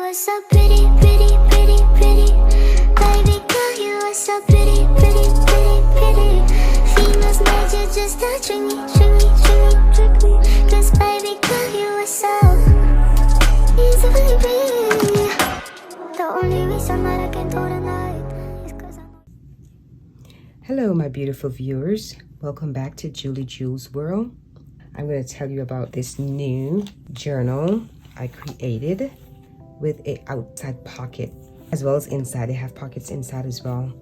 are so pretty, pretty, pretty, pretty. Baby girl, you are so pretty, pretty, pretty, pretty. Females made you just to trick me, trick me, trick me, trick me. 'Cause baby girl, you are so easily pretty. The only reason that I can do tonight is 'cause I'm... Hello, my beautiful viewers. Welcome back to Julie Jules World. I'm going to tell you about this new journal I created with a outside pocket as well as inside. They have pockets inside as well,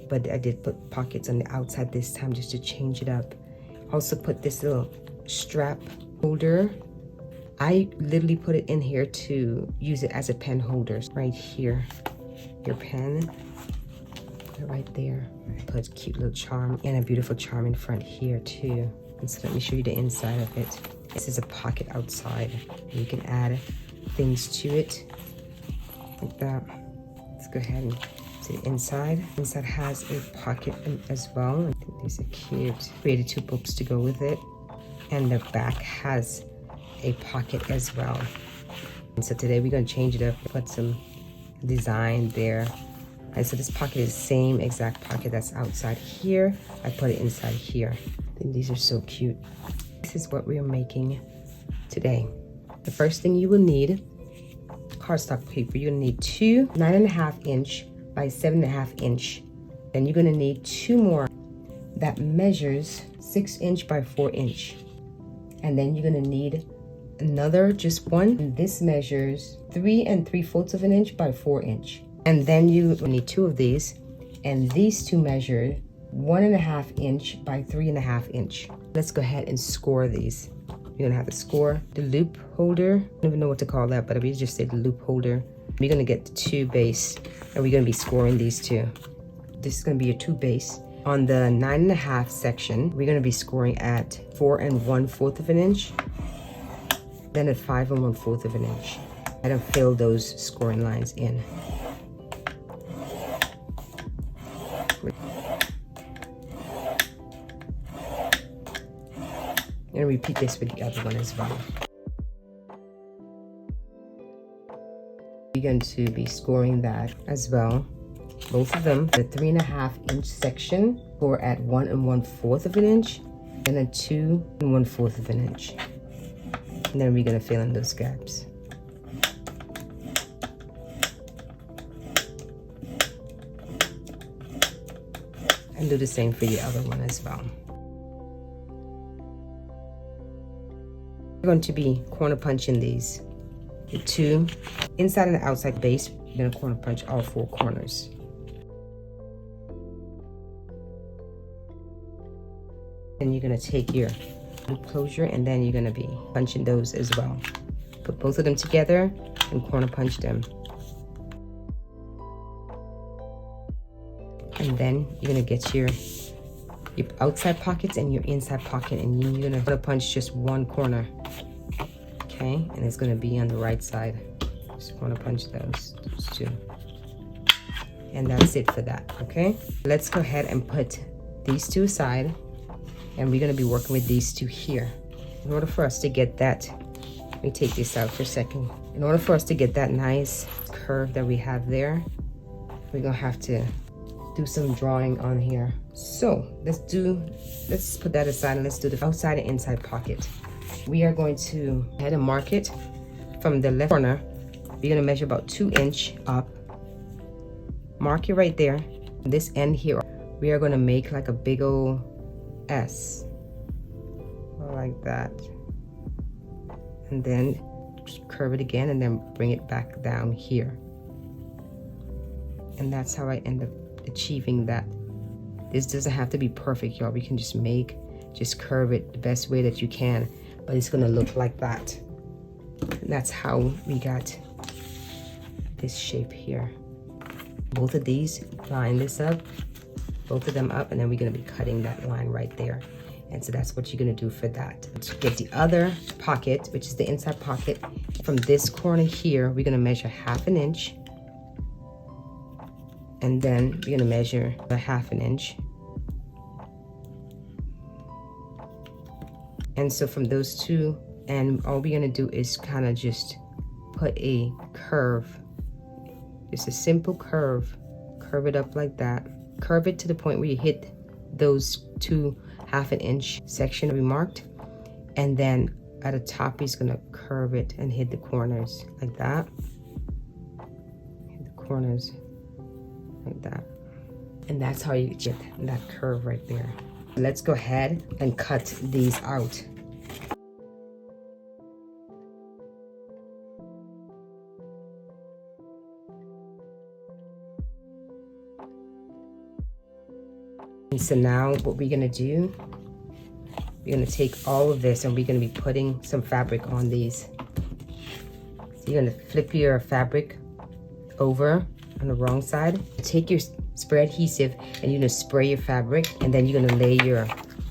but I did put pockets on the outside this time just to change it up. Also put this little strap holder. I literally put it in here to use it as a pen holder. Right here, your pen, put it right there. I put a cute little charm and a beautiful charm in front here too. And so let me show you the inside of it. This is a pocket outside. You can add things to it like that. Let's go ahead and see the inside. Inside has a pocket as well. I think these are cute. Created 2 books to go with it. And the back has a pocket as well. And so today we're going to change it up, put some design there. And so this pocket is the same exact pocket that's outside here. I put it inside here. I think these are so cute. This is what we are making today. The first thing you will need, cardstock paper. You're gonna need 2 9.5 inch by 7.5 inch. Then you're gonna need 2 more that measures 6 inch by 4 inch. And then you're gonna need another, just one. And this measures 3 3/4 inch by 4 inch. And then you need 2 of these. And these 2 measure 1.5 inch by 3.5 inch. Let's go ahead and score these. You're gonna have to score the loop holder. I don't even know what to call that, but we just say the loop holder. We're gonna get the 2 base, and we're gonna be scoring these 2. This is gonna be your 2 base. On the 9.5 section, we're gonna be scoring at 4 1/4 inch, then at 5 1/4 inch. I don't fill those scoring lines in. And repeat this with the other one as well. We're going to be scoring that as well. Both of them, the 3.5 inch section, score at 1 1/4 inch, and then 2 1/4 inch. And then we're gonna fill in those gaps. And do the same for the other one as well. We're going to be corner punching these. The 2 inside and the outside base, you're gonna corner punch all 4 corners. Then you're gonna take your loop closure and then you're gonna be punching those as well. Put both of them together and corner punch them. And then you're gonna get your outside pockets and your inside pocket, and you're gonna punch just 1 corner. Okay, and it's gonna be on the right side. Just wanna punch those 2. And that's it for that, okay? Let's go ahead and put these 2 aside, and we're gonna be working with these 2 here. In order for us to get that, let me take this out for a second. In order for us to get that nice curve that we have there, we're gonna have to do some drawing on here. So let's put that aside and let's do the outside and inside pocket. We are going to head and mark it from the left corner. We're gonna measure about 2 inch up. Mark it right there. This end here, we are gonna make like a big old S, like that. And then just curve it again and then bring it back down here. And that's how I end up achieving that. This doesn't have to be perfect, y'all. We can just curve it the best way that you can, but it's gonna look like that. And that's how we got this shape here. Both of these, line this up, both of them up, and then we're gonna be cutting that line right there. And so that's what you're gonna do for that. To get the other pocket, which is the inside pocket, from this corner here, we're gonna measure 1/2 inch. And then we're gonna measure 1/2 inch. And so from those 2, and all we're gonna do is kind of just put a curve Just a simple curve. Curve it up like that. Curve it to the point where you hit those 2 1/2 inch section we marked, and then at the top he's gonna curve it and hit the corners like that. Hit the corners like that, and that's how you get that curve right there. Let's go ahead and cut these out. And so now what we're gonna do, we're gonna take all of this and we're gonna be putting some fabric on these. So you're gonna flip your fabric over on the wrong side. Take your spray adhesive and you're gonna spray your fabric, and then you're gonna lay your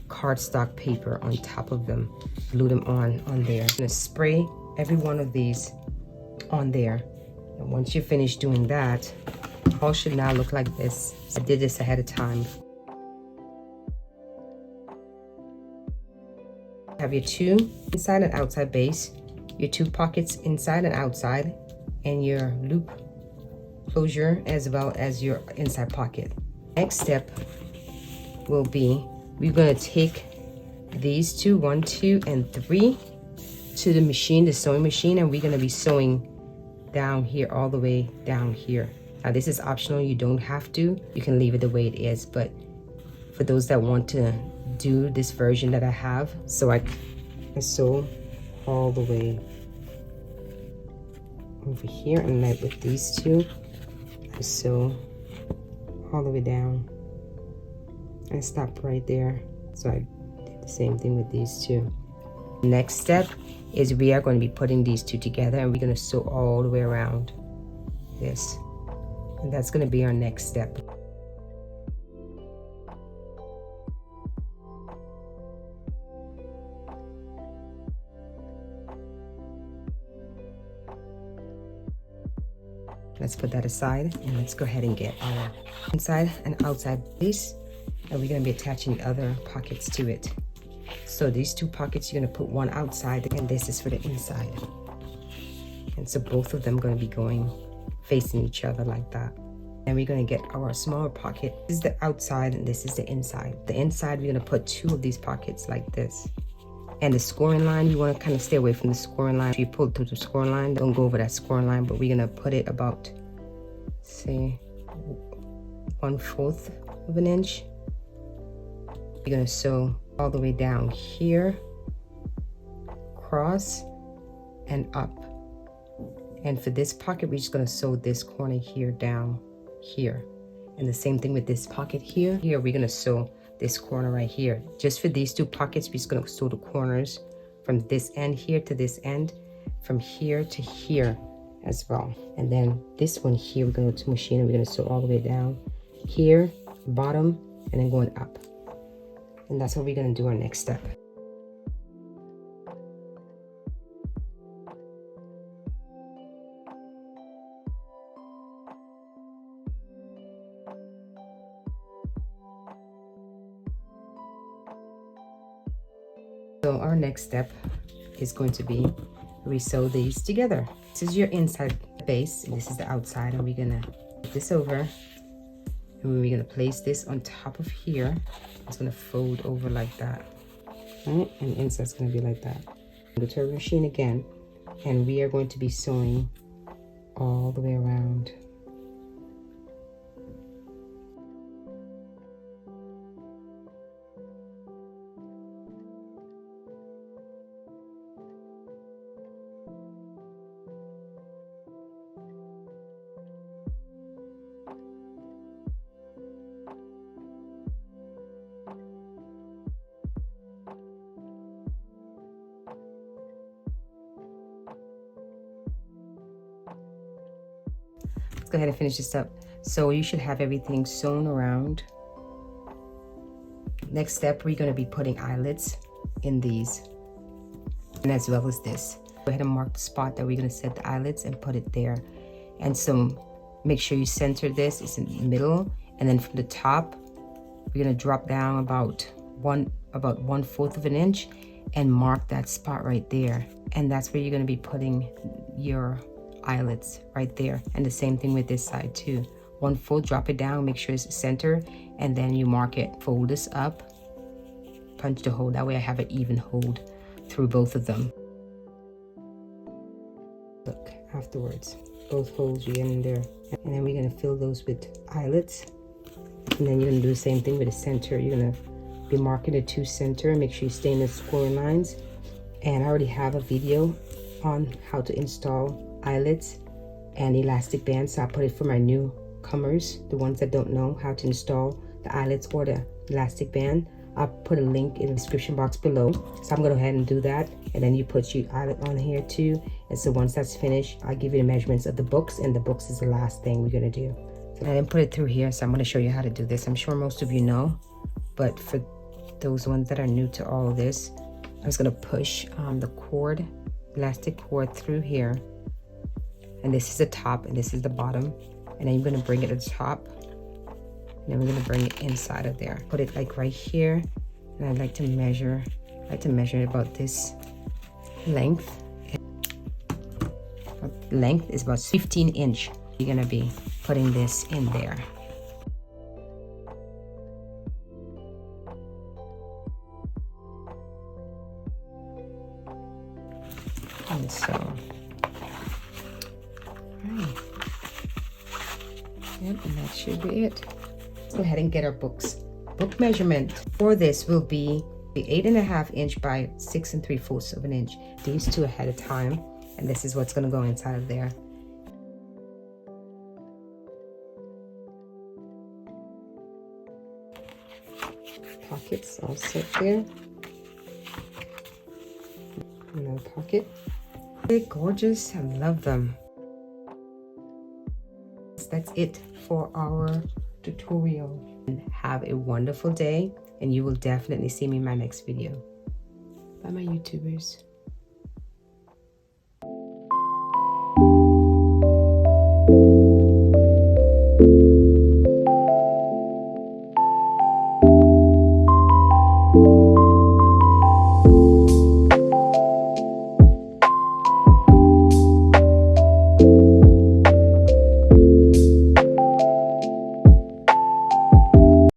cardstock paper on top of them. Glue them on there. You're gonna spray every one of these on there. And once you're finished doing that, all should now look like this. I did this ahead of time. Have your 2 inside and outside base, your 2 pockets inside and outside, and your loop closure as well as your inside pocket. Next step will be, we're going to take these 2, 1, 2, and 3 to the machine, the sewing machine, and we're going to be sewing down here, all the way down here. Now this is optional, you don't have to, you can leave it the way it is, but for those that want to do this version that I have, so I sew all the way over here, and then with these 2 I sew all the way down and stop right there. So I did the same thing with these 2. Next step is we are going to be putting these 2 together, and we're going to sew all the way around this, and that's going to be our next step. Let's put that aside, and let's go ahead and get our inside and outside piece, and we're going to be attaching the other pockets to it. So these 2 pockets, you're going to put one outside, and this is for the inside. And so both of them are going to be going facing each other like that. And we're going to get our smaller pocket. This is the outside and this is the inside. The inside, we're going to put 2 of these pockets like this. And the scoring line, you want to kind of stay away from the scoring line. If you pull through the scoring line, don't go over that scoring line, but we're going to put it about, say, 1/4 of an inch. You're going to sew all the way down here, cross, and up. And for this pocket, we're just going to sew this corner here down here. And the same thing with this pocket here. Here, we're going to sew this corner right here. Just for these 2 pockets, we're just going to sew the corners from this end here to this end, from here to here as well. And then this one here, we're going to go to machine, and we're going to sew all the way down here, bottom, and then going up. And that's what we're going to do our next step. So our next step is going to be we sew these together. This is your inside base, and this is the outside, and we're gonna put this over, and we're gonna place this on top of here. It's gonna fold over like that, right? And the inside's gonna be like that. Go to our machine again, and we are going to be sewing all the way around. Let's go ahead and finish this up. So you should have everything sewn around. Next step, we're going to be putting eyelets in these, and as well as this. Go ahead and mark the spot that we're going to set the eyelets and put it there. And so make sure you center this. It's in the middle, and then from the top, we're going to drop down about 1/4 of an inch and mark that spot right there. And that's where you're going to be putting your eyelets right there. And the same thing with this side too. One fold, drop it down, make sure it's center, and then you mark it. Fold this up, punch the hole. That way I have an even hold through both of them. Look, afterwards, both holes you get in there. And then we're gonna fill those with eyelets. And then you're gonna do the same thing with the center. You're gonna be marking the two center. Make sure you stay in the scoring lines. And I already have a video on how to install eyelets and elastic bands. So I put it for my newcomers, the ones that don't know how to install the eyelets or the elastic band. I'll put a link in the description box below. So I'm gonna go ahead and do that. And then you put your eyelet on here too. And so once that's finished, I'll give you the measurements of the books, and the books is the last thing we're gonna do. So I didn't put it through here, so I'm gonna show you how to do this. I'm sure most of you know, but for those ones that are new to all of this, I'm just gonna push the cord, elastic cord through here. And this is the top and this is the bottom. And then you're gonna bring it to the top. And then we're gonna bring it inside of there. Put it like right here. And I like to measure about this length. Length is about 15 inch. You're gonna be putting this in there. And so, right. Yep, and that should be it. Let's go ahead and get our books. Book measurement for this will be 8.5 inch by 6 3/4 of an inch. These two ahead of time, and this is what's gonna go inside of there. Pockets all set there. Another pocket. They're gorgeous. I love them. That's it for our tutorial. And have a wonderful day, and you will definitely see me in my next video. Bye, my YouTubers.